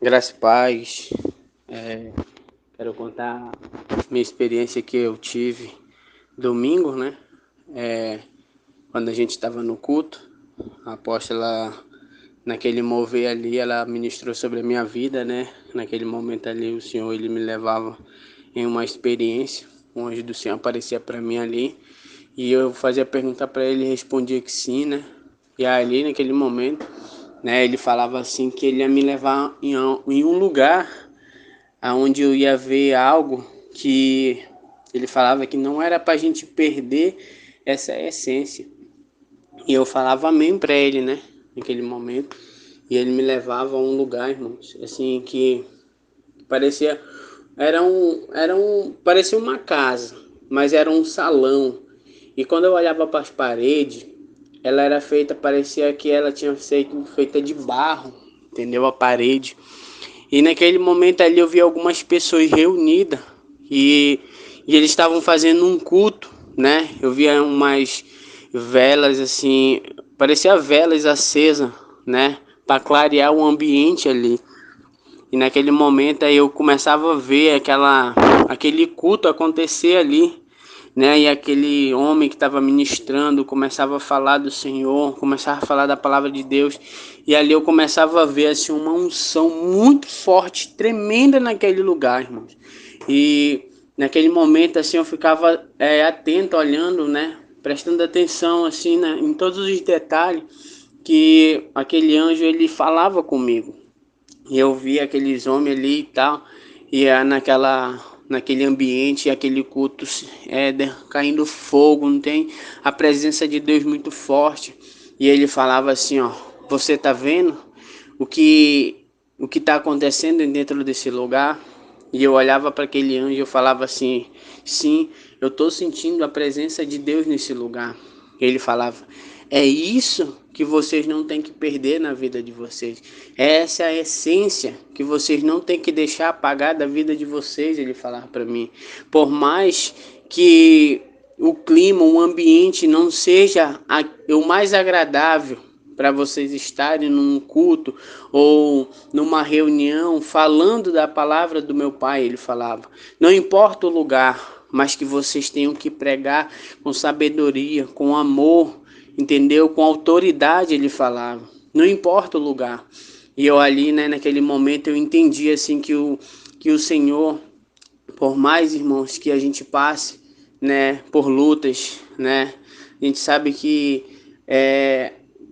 Graças e paz. Quero contar minha experiência que eu tive domingo, né? Quando a gente estava no culto, a apóstola, naquele mover ali, ela ministrou sobre a minha vida, né? Naquele momento ali, o Senhor, ele me levava em uma experiência, o anjo do Senhor aparecia para mim ali, e eu fazia pergunta para ele, respondia que sim, né? E ali, naquele momento, né, ele falava assim que ele ia me levar em um lugar aonde eu ia ver algo que ele falava que não era para a gente perder essa essência. E eu falava amém para ele, né? Naquele momento. E ele me levava a um lugar, irmãos, assim que parecia parecia uma casa, mas era um salão. E quando eu olhava para as paredes, ela era feita, parecia que ela tinha sido feita de barro, entendeu? A parede. E naquele momento ali eu vi algumas pessoas reunidas e, e eles estavam fazendo um culto, né? Eu via umas velas assim, parecia velas acesas, né? Para clarear o ambiente ali. E naquele momento aí eu começava a ver aquele culto acontecer ali, né? E aquele homem que estava ministrando começava a falar do Senhor, começava a falar da palavra de Deus. E ali eu começava a ver assim uma unção muito forte, tremenda naquele lugar, irmãos. E naquele momento assim eu ficava atento, olhando, né? Prestando atenção assim, né? Em todos os detalhes que aquele anjo ele falava comigo. E eu vi aqueles homens ali e tal, e naquele ambiente, aquele culto caindo fogo, não tem a presença de Deus muito forte. E ele falava assim, ó, você tá vendo o que o que está acontecendo dentro desse lugar? E eu olhava para aquele anjo e eu falava assim, sim, eu estou sentindo a presença de Deus nesse lugar. Ele falava, é isso que vocês não têm que perder na vida de vocês. Essa é a essência que vocês não têm que deixar apagar da vida de vocês, ele falava para mim. Por mais que o clima, o ambiente não seja o mais agradável para vocês estarem num culto ou numa reunião falando da palavra do meu pai, ele falava. Não importa o lugar, mas que vocês tenham que pregar com sabedoria, com amor, entendeu? Com autoridade, ele falava. Não importa o lugar. E eu ali, né, naquele momento, eu entendi assim que o Senhor, por mais, irmãos, que a gente passe, né, por lutas, né, a gente sabe que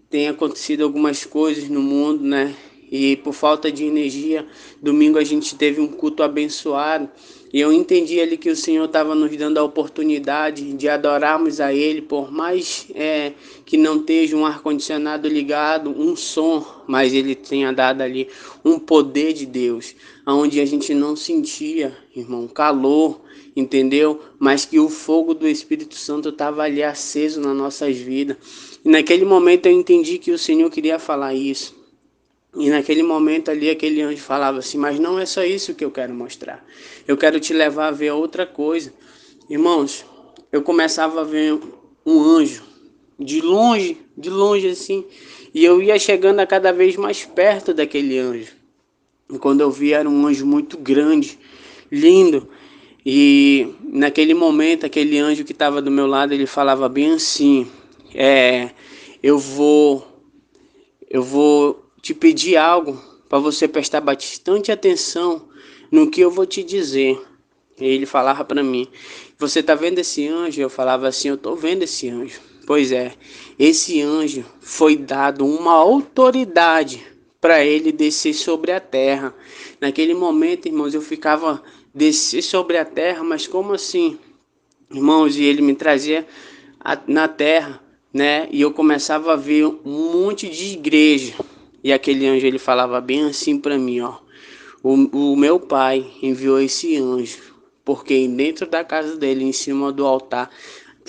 tem acontecido algumas coisas no mundo, né, e por falta de energia, domingo a gente teve um culto abençoado, e eu entendi ali que o Senhor estava nos dando a oportunidade de adorarmos a Ele, por mais que não esteja um ar-condicionado ligado, um som, mas Ele tenha dado ali um poder de Deus, onde a gente não sentia, irmão, calor, entendeu? Mas que o fogo do Espírito Santo estava ali aceso nas nossas vidas. E naquele momento eu entendi que o Senhor queria falar isso. E naquele momento ali aquele anjo falava assim, mas não é só isso que eu quero mostrar. Eu quero te levar a ver outra coisa. Irmãos, eu começava a ver um anjo de longe assim, e eu ia chegando a cada vez mais perto daquele anjo. E quando eu vi era um anjo muito grande, lindo. E naquele momento aquele anjo que estava do meu lado, ele falava bem assim, eu vou eu vou te pedir algo para você prestar bastante atenção no que eu vou te dizer. E ele falava para mim, você tá vendo esse anjo? Eu falava assim, eu tô vendo esse anjo. Pois é, esse anjo foi dado uma autoridade para ele descer sobre a terra. Naquele momento, irmãos, eu ficava descer sobre a terra, mas como assim? Irmãos, e ele me trazia na terra, né? E eu começava a ver um monte de igreja. E aquele anjo ele falava bem assim para mim, ó. O meu pai enviou esse anjo, porque dentro da casa dele, em cima do altar,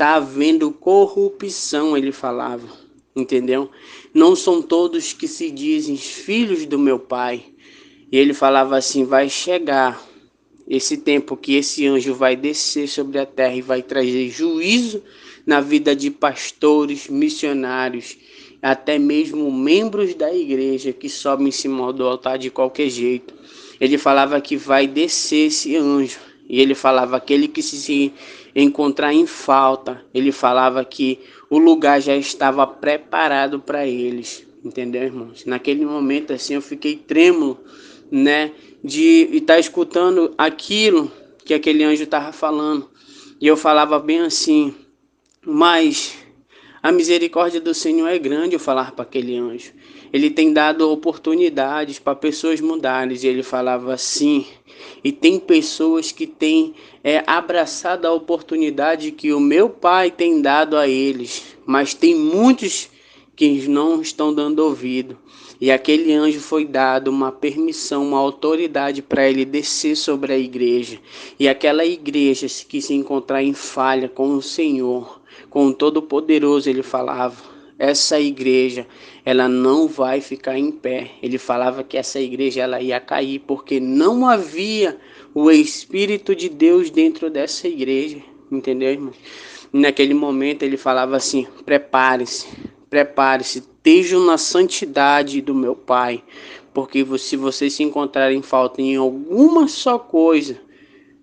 está havendo corrupção, ele falava, entendeu? Não são todos que se dizem filhos do meu pai. E ele falava assim, vai chegar esse tempo que esse anjo vai descer sobre a terra e vai trazer juízo na vida de pastores, missionários, até mesmo membros da igreja que sobem em cima do altar de qualquer jeito. Ele falava que vai descer esse anjo. E ele falava aquele que se encontrar em falta, ele falava que o lugar já estava preparado para eles. Entendeu, irmãos? Naquele momento assim eu fiquei trêmulo, né, de estar escutando aquilo que aquele anjo estava falando. E eu falava bem assim, mas a misericórdia do Senhor é grande, eu falar para aquele anjo. Ele tem dado oportunidades para pessoas mudarem. E ele falava assim, e tem pessoas que têm abraçado a oportunidade que o meu pai tem dado a eles, mas tem muitos que não estão dando ouvido. E aquele anjo foi dado uma permissão, uma autoridade para ele descer sobre a igreja. E aquela igreja que se encontrar em falha com o Senhor, com o Todo-Poderoso, ele falava, essa igreja, ela não vai ficar em pé. Ele falava que essa igreja ela ia cair, porque não havia o Espírito de Deus dentro dessa igreja. Entendeu, irmão? Naquele momento ele falava assim, prepare-se, estejam na santidade do meu Pai, porque se vocês se encontrarem em falta em alguma só coisa,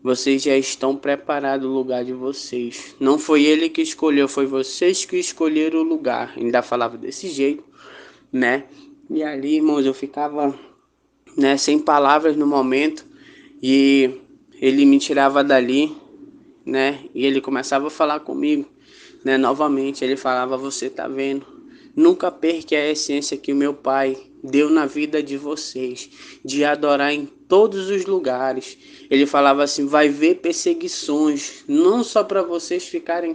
vocês já estão preparados o lugar de vocês. Não foi ele que escolheu, foi vocês que escolheram o lugar. Ainda falava desse jeito, né? E ali, irmãos, eu ficava, né, sem palavras no momento, e ele me tirava dali, né? E ele começava a falar comigo, né? Novamente, ele falava, você tá vendo? Nunca perca a essência que o meu Pai deu na vida de vocês, de adorar em todos os lugares. Ele falava assim, vai ver perseguições, não só para vocês ficarem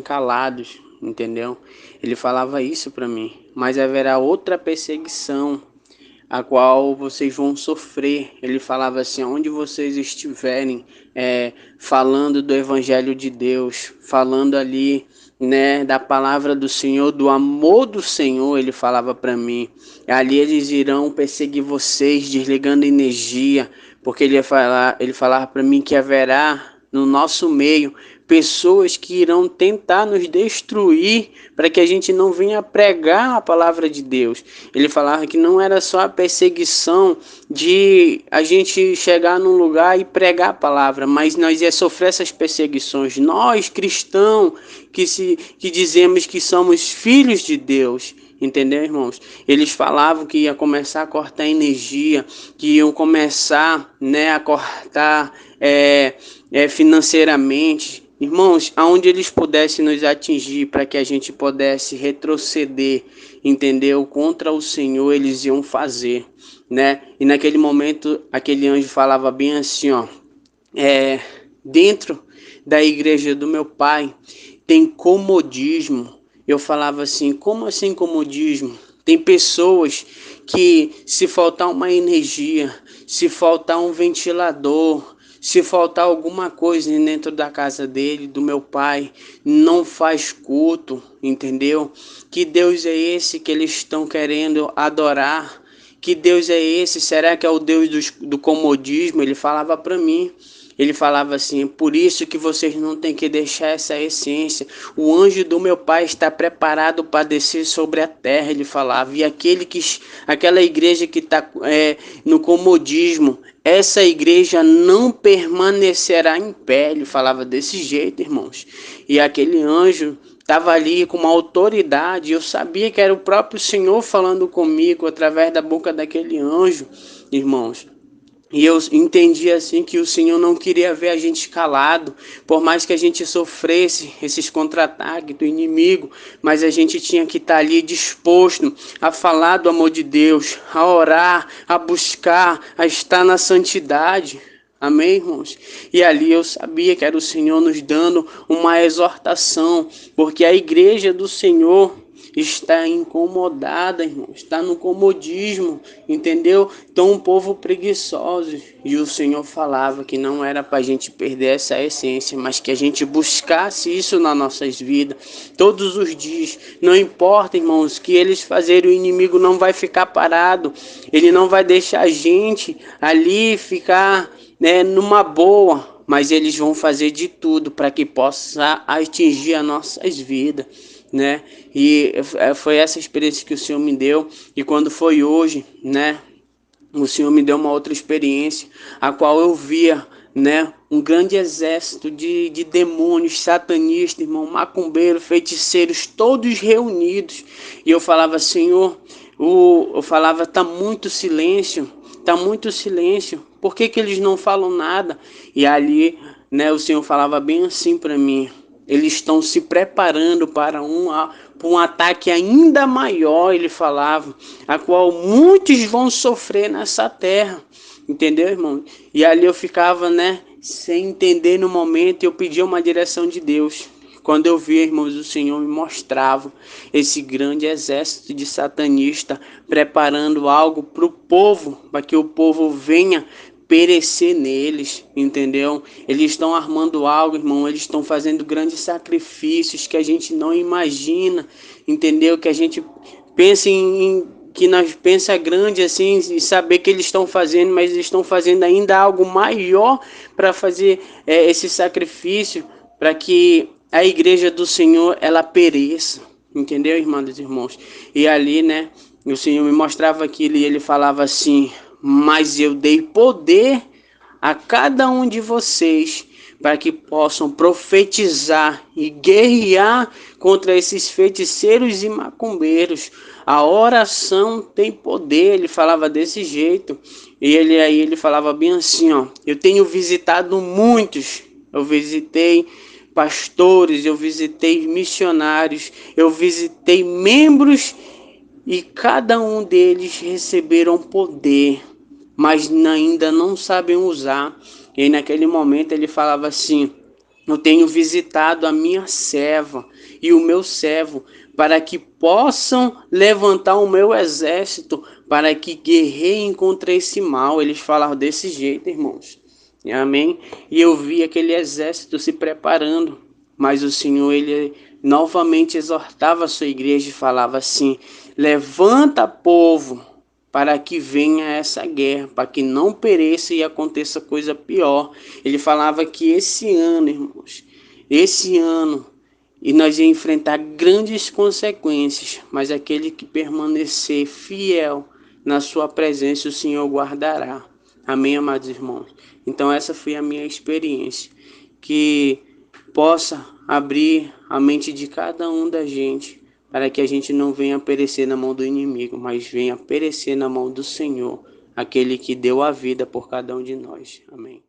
calados, entendeu? Ele falava isso para mim, mas haverá outra perseguição a qual vocês vão sofrer. Ele falava assim, onde vocês estiverem falando do Evangelho de Deus, falando ali, né, da palavra do Senhor, do amor do Senhor, ele falava para mim, ali eles irão perseguir vocês, desligando energia, porque ele falava para mim que haverá no nosso meio pessoas que irão tentar nos destruir para que a gente não venha pregar a palavra de Deus. Ele falava que não era só a perseguição de a gente chegar num lugar e pregar a palavra, mas nós ia sofrer essas perseguições. Nós, cristãos, que dizemos que somos filhos de Deus. Entendeu, irmãos? Eles falavam que ia começar a cortar energia, que iam começar, né, a cortar financeiramente. Irmãos, aonde eles pudessem nos atingir para que a gente pudesse retroceder, entendeu? Contra o Senhor, eles iam fazer, né? E naquele momento, aquele anjo falava bem assim, ó, dentro da igreja do meu pai tem comodismo. Eu falava assim, como assim comodismo? Tem pessoas que se faltar uma energia, se faltar um ventilador, se faltar alguma coisa dentro da casa dele, do meu pai, não faz culto, entendeu? Que Deus é esse que eles estão querendo adorar? Que Deus é esse? Será que é o Deus do comodismo? Ele falava para mim. Ele falava assim, por isso que vocês não têm que deixar essa essência. O anjo do meu pai está preparado para descer sobre a terra, ele falava. E aquela igreja que está no comodismo, essa igreja não permanecerá em pé. Ele falava desse jeito, irmãos. E aquele anjo estava ali com uma autoridade. Eu sabia que era o próprio Senhor falando comigo através da boca daquele anjo, irmãos. E eu entendi assim que o Senhor não queria ver a gente calado, por mais que a gente sofresse esses contra-ataques do inimigo, mas a gente tinha que estar ali disposto a falar do amor de Deus, a orar, a buscar, a estar na santidade. Amém, irmãos? E ali eu sabia que era o Senhor nos dando uma exortação, porque a igreja do Senhor, está incomodada, irmão, está no comodismo, entendeu? Então um povo preguiçoso, e o Senhor falava que não era para a gente perder essa essência, mas que a gente buscasse isso nas nossas vidas, todos os dias. Não importa, irmãos, que eles fazerem, o inimigo não vai ficar parado, ele não vai deixar a gente ali ficar, né, numa boa, mas eles vão fazer de tudo para que possa atingir as nossas vidas, né? E foi essa experiência que o Senhor me deu. E quando foi hoje, né, o Senhor me deu uma outra experiência, a qual eu via, né, um grande exército de demônios, satanistas, irmão, macumbeiros, feiticeiros, todos reunidos. E eu falava, Senhor, eu falava, tá muito silêncio, tá muito silêncio. Por que que eles não falam nada? E ali, né, o Senhor falava bem assim para mim. Eles estão se preparando para um ataque ainda maior, ele falava, a qual muitos vão sofrer nessa terra. Entendeu, irmão? E ali eu ficava, né, sem entender no momento, e eu pedia uma direção de Deus. Quando eu via, irmãos, o Senhor me mostrava esse grande exército de satanistas preparando algo para o povo, para que o povo venha perecer neles, entendeu? Eles estão armando algo, irmão, eles estão fazendo grandes sacrifícios que a gente não imagina, entendeu? Que a gente pensa que nós pensa grande assim e saber que eles estão fazendo, mas eles estão fazendo ainda algo maior para fazer esse sacrifício, para que a igreja do Senhor ela pereça, entendeu, irmãos e irmãos? E ali, né, o Senhor me mostrava aquilo e ele falava assim: mas eu dei poder a cada um de vocês para que possam profetizar e guerrear contra esses feiticeiros e macumbeiros. A oração tem poder, ele falava desse jeito. E ele falava bem assim, ó: eu tenho visitado muitos, eu visitei pastores, eu visitei missionários, eu visitei membros, e cada um deles receberam poder, mas ainda não sabem usar. E aí, naquele momento ele falava assim: eu tenho visitado a minha serva e o meu servo, para que possam levantar o meu exército, para que guerreiem contra esse mal. Eles falavam desse jeito, irmãos. Amém? E eu vi aquele exército se preparando, mas o Senhor, ele novamente exortava a sua igreja e falava assim: levanta, povo, para que venha essa guerra, para que não pereça e aconteça coisa pior. Ele falava que esse ano, irmãos, esse ano, e nós ia enfrentar grandes consequências, mas aquele que permanecer fiel na sua presença, o Senhor guardará. Amém, amados irmãos? Então essa foi a minha experiência, que possa abrir a mente de cada um da gente, para que a gente não venha perecer na mão do inimigo, mas venha perecer na mão do Senhor, aquele que deu a vida por cada um de nós. Amém.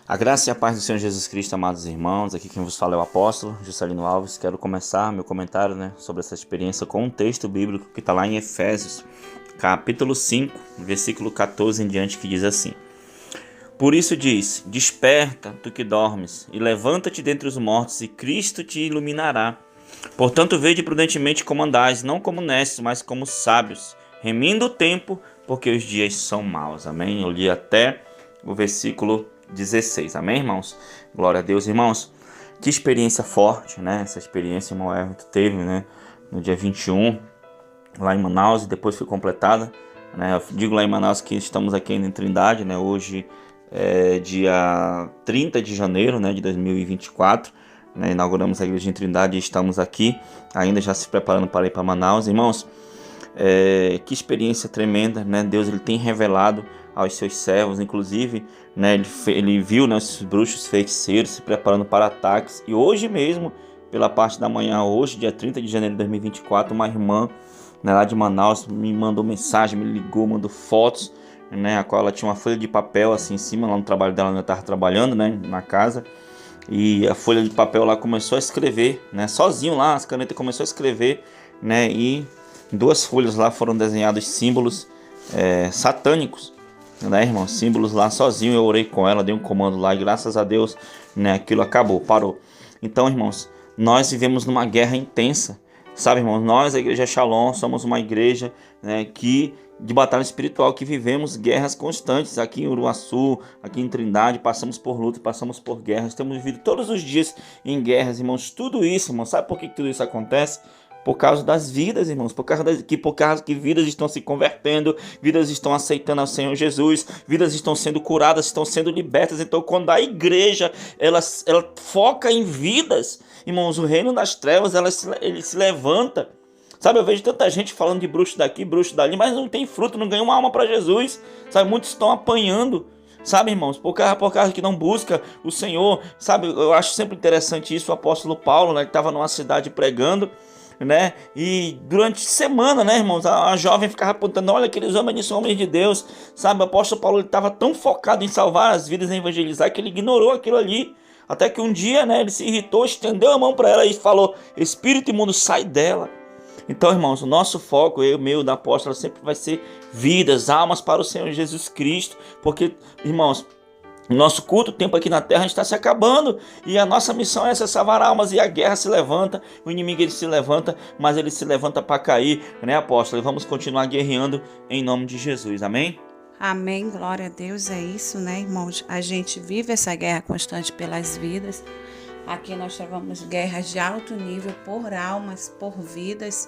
A graça e a paz do Senhor Jesus Cristo, amados irmãos. Aqui quem vos fala é o apóstolo Juscelino Alves. Quero começar meu comentário, sobre essa experiência com um texto bíblico que está lá em Efésios, capítulo 5, versículo 14 em diante, que diz assim: por isso diz, desperta, tu que dormes, e levanta-te dentre os mortos, e Cristo te iluminará. Portanto, vede prudentemente como andais, não como necios, mas como sábios, remindo o tempo, porque os dias são maus. Amém? Eu li até o versículo 16. Amém, irmãos? Glória a Deus, irmãos. Que experiência forte, né? Essa experiência, irmão Everton teve, no dia 21, lá em Manaus, e depois foi completada, Eu digo lá em Manaus que estamos aqui ainda em Trindade, Hoje é dia 30 de janeiro, de 2024, Inauguramos a igreja em Trindade e estamos aqui, ainda já se preparando para ir para Manaus. Irmãos, que experiência tremenda, Deus, ele tem revelado aos seus servos, inclusive, ele viu, esses bruxos feiticeiros se preparando para ataques. E hoje mesmo, pela parte da manhã, hoje, dia 30 de janeiro de 2024, uma irmã, lá de Manaus me mandou mensagem, me ligou, mandou fotos, a qual ela tinha uma folha de papel assim em cima, lá no trabalho dela, onde eu estava trabalhando, na casa. E a folha de papel lá começou a escrever, sozinho lá, as canetas começou a escrever, e em duas folhas lá foram desenhados símbolos satânicos, né, irmão? Símbolos lá sozinho, eu orei com ela, dei um comando lá e graças a Deus, né, aquilo acabou, parou. Então, irmãos, nós vivemos numa guerra intensa, sabe, irmãos? Nós, a Igreja Shalom, somos uma igreja, né, de batalha espiritual, que vivemos guerras constantes aqui em Uruaçu, aqui em Trindade, passamos por luta, passamos por guerras, temos vivido todos os dias em guerras, irmãos. Tudo isso, irmãos, sabe por que tudo isso acontece? Por causa das vidas, irmãos, por causa que vidas estão se convertendo, vidas estão aceitando ao Senhor Jesus, vidas estão sendo curadas, estão sendo libertas. Então, quando a igreja ela foca em vidas, irmãos, o reino das trevas ele se levanta. Sabe, eu vejo tanta gente falando de bruxo daqui, bruxo dali, mas não tem fruto, não ganha uma alma para Jesus. Sabe, muitos estão apanhando. Sabe, irmãos, por causa que não busca o Senhor. Sabe, eu acho sempre interessante isso. O apóstolo Paulo, né, ele estava numa cidade pregando, né, e durante semana, né, irmãos, a jovem ficava apontando: olha, aqueles homens são homens de Deus. Sabe, o apóstolo Paulo estava tão focado em salvar as vidas, em evangelizar, que ele ignorou aquilo ali. Até que um dia, né, ele se irritou, estendeu a mão para ela e falou: espírito imundo, sai dela. Então, irmãos, o nosso foco, da apóstola, sempre vai ser vidas, almas para o Senhor Jesus Cristo. Porque, irmãos, o nosso curto tempo aqui na terra está se acabando. E a nossa missão é essa, salvar almas. E a guerra se levanta, o inimigo ele se levanta, mas ele se levanta para cair, né, apóstolo? E vamos continuar guerreando em nome de Jesus, amém? Amém, glória a Deus, é isso, né, irmãos? A gente vive essa guerra constante pelas vidas. Aqui nós travamos guerras de alto nível por almas, por vidas.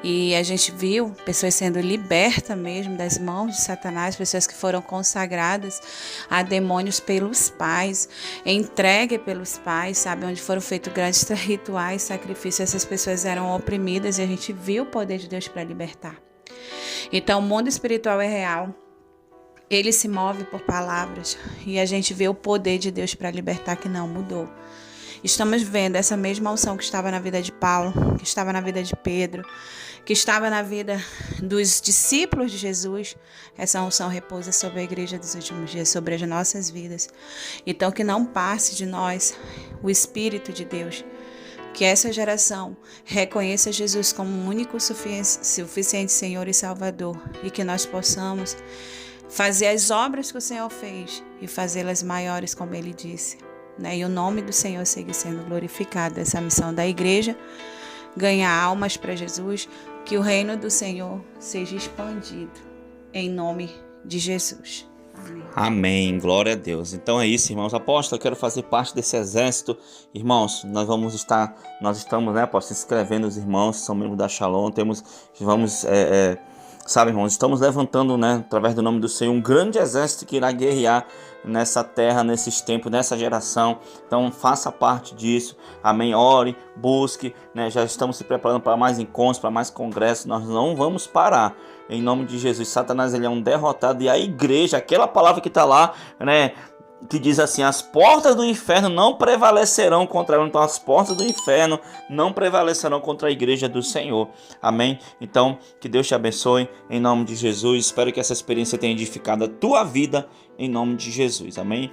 E a gente viu pessoas sendo libertas mesmo das mãos de Satanás, pessoas que foram consagradas a demônios pelos pais, entregue pelos pais, sabe? Onde foram feitos grandes rituais, sacrifícios, essas pessoas eram oprimidas e a gente viu o poder de Deus para libertar. Então o mundo espiritual é real. Ele se move por palavras e a gente vê o poder de Deus para libertar que não mudou. Estamos vendo essa mesma unção que estava na vida de Paulo, que estava na vida de Pedro, que estava na vida dos discípulos de Jesus. Essa unção repousa sobre a igreja dos últimos dias, sobre as nossas vidas. Então que não passe de nós o Espírito de Deus. Que essa geração reconheça Jesus como o único suficiente Senhor e Salvador. E que nós possamos fazer as obras que o Senhor fez e fazê-las maiores, como Ele disse. E o nome do Senhor segue sendo glorificado. Essa missão da igreja, ganhar almas para Jesus, que o reino do Senhor seja expandido, em nome de Jesus. Amém. Amém, glória a Deus. Então é isso, irmãos. Apóstolo, eu quero fazer parte desse exército. Irmãos, nós estamos, né, apóstolo, inscrevendo os irmãos que são membros da Shalom. Sabe, irmãos, estamos levantando, né, através do nome do Senhor, um grande exército que irá guerrear nessa terra, nesses tempos, nessa geração. Então faça parte disso, amém? Ore, busque, né? Já estamos se preparando para mais encontros, para mais congressos. Nós não vamos parar, em nome de Jesus. Satanás, ele é um derrotado, e a igreja, aquela palavra que está lá, né, que diz assim: as portas do inferno não prevalecerão contra ela. Então as portas do inferno não prevalecerão contra a igreja do Senhor, amém? Então que Deus te abençoe em nome de Jesus. Espero que essa experiência tenha edificado a tua vida em nome de Jesus, amém?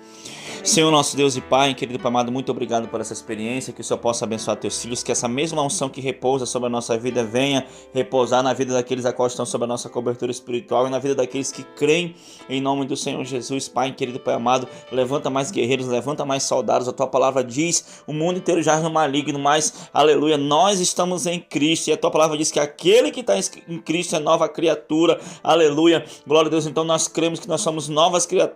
Senhor nosso Deus e Pai, querido Pai amado, muito obrigado por essa experiência, que o Senhor possa abençoar teus filhos, que essa mesma unção que repousa sobre a nossa vida venha repousar na vida daqueles a qual estão sob a nossa cobertura espiritual e na vida daqueles que creem em nome do Senhor Jesus. Pai, querido Pai amado, levanta mais guerreiros, levanta mais soldados. A tua palavra diz: o mundo inteiro jaz no maligno, mas, aleluia, nós estamos em Cristo, e a tua palavra diz que aquele que está em Cristo é nova criatura, aleluia, glória a Deus. Então nós cremos que nós somos novas criaturas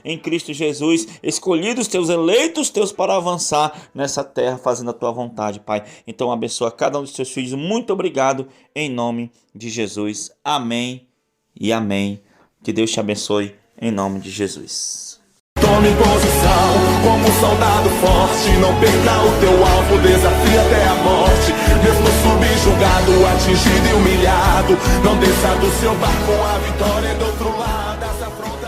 em Cristo Jesus, escolhidos teus, eleitos teus para avançar nessa terra fazendo a tua vontade, Pai. Então abençoa cada um dos teus filhos. Muito obrigado em nome de Jesus. Amém e amém. Que Deus te abençoe em nome de Jesus. Tome posição como um soldado forte, não perca o teu alvo, desafia até a morte. Mesmo subjugado, atingido e humilhado, não desça do seu barco, a vitória é do outro lado dessa fronteira.